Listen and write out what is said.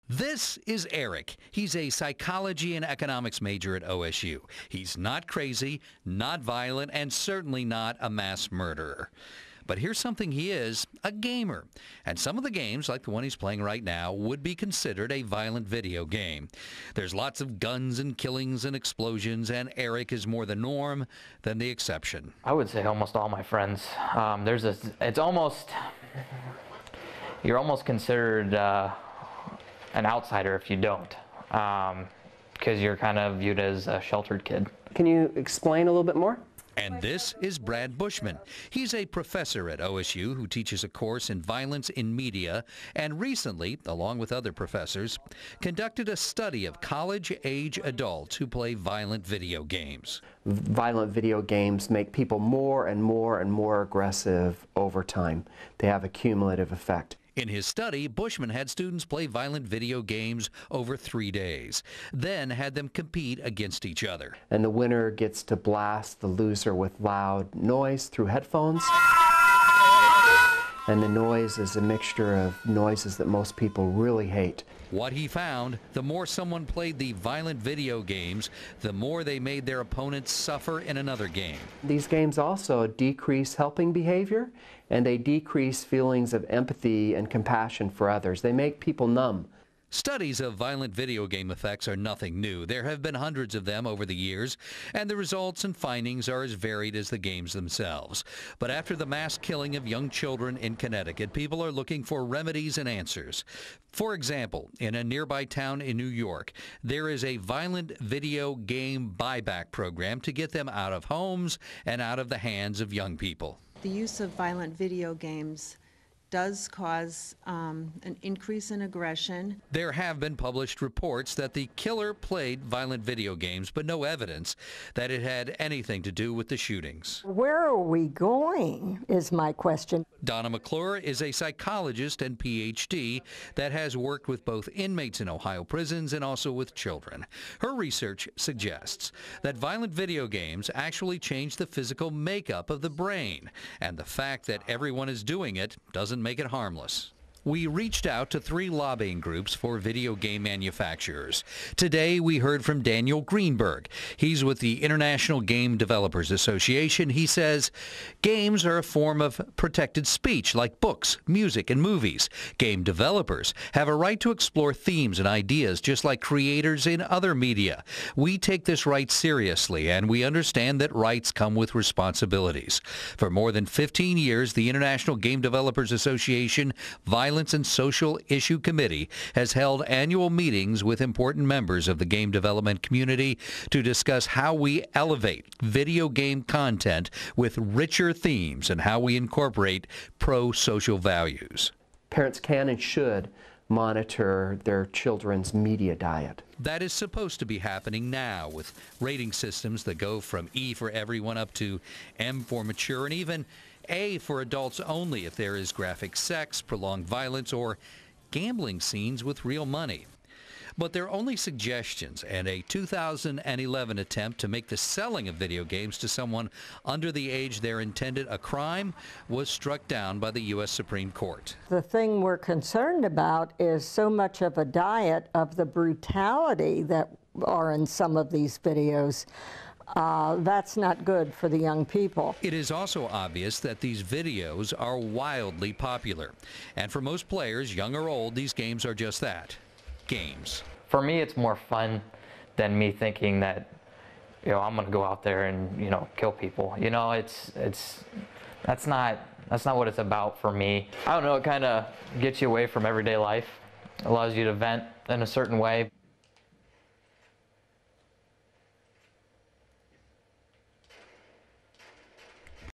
This is Eric. He's a psychology and economics major at OSU. He's not crazy, not violent, and certainly not a mass murderer. But here's something he is, a gamer. And some of the games, like the one he's playing right now, would be considered a violent video game. There's lots of guns and killings and explosions, and Eric is more the norm than the exception. I would say almost all my friends. You're almost considered an outsider if you don't, because you're kind of viewed as a sheltered kid. Can you explain a little bit more? And this is Brad Bushman. He's a professor at OSU who teaches a course in violence in media and recently, along with other professors, conducted a study of college-age adults who play violent video games. Violent video games make people more and more and more aggressive over time. They have a cumulative effect. In his study, Bushman had students play violent video games over 3 days, then had them compete against each other. And the winner gets to blast the loser with loud noise through headphones. And the noise is a mixture of noises that most people really hate. What he found, the more someone played the violent video games, the more they made their opponents suffer in another game. These games also decrease helping behavior, and they decrease feelings of empathy and compassion for others. They make people numb. Studies of violent video game effects are nothing new. There have been hundreds of them over the years, and the results and findings are as varied as the games themselves. But after the mass killing of young children in Connecticut, people are looking for remedies and answers. For example, in a nearby town in New York, there is a violent video game buyback program to get them out of homes and out of the hands of young people. The use of violent video games does cause an increase in aggression. There have been published reports that the killer played violent video games, but no evidence that it had anything to do with the shootings. Where are we going, is my question. Donna McClure is a psychologist and PhD that has worked with both inmates in Ohio prisons and also with children. Her research suggests that violent video games actually change the physical makeup of the brain, and the fact that everyone is doing it doesn't make it harmless. We reached out to 3 lobbying groups for video game manufacturers. Today, we heard from Daniel Greenberg. He's with the International Game Developers Association. He says games are a form of protected speech like books, music, and movies. Game developers have a right to explore themes and ideas just like creators in other media. We take this right seriously, and we understand that rights come with responsibilities. For more than 15 years, the International Game Developers Association Violence and Social Issue Committee has held annual meetings with important members of the game development community to discuss how we elevate video game content with richer themes and how we incorporate pro-social values. Parents can and should monitor their children's media diet. That is supposed to be happening now with rating systems that go from E for everyone up to M for mature and even A for adults only if there is graphic sex, prolonged violence, or gambling scenes with real money. But they're only suggestions, and a 2011 attempt to make the selling of video games to someone under the age they're intended a crime was struck down by the U.S. Supreme Court. The thing we're concerned about is so much of a diet of the brutality that are in some of these videos. That's not good for the young people. It is also obvious that these videos are wildly popular. And for most players, young or old, these games are just that, games. For me, it's more fun than me thinking that, I'm going to go out there and, kill people. That's not what it's about for me. I don't know, it kind of gets you away from everyday life, allows you to vent in a certain way.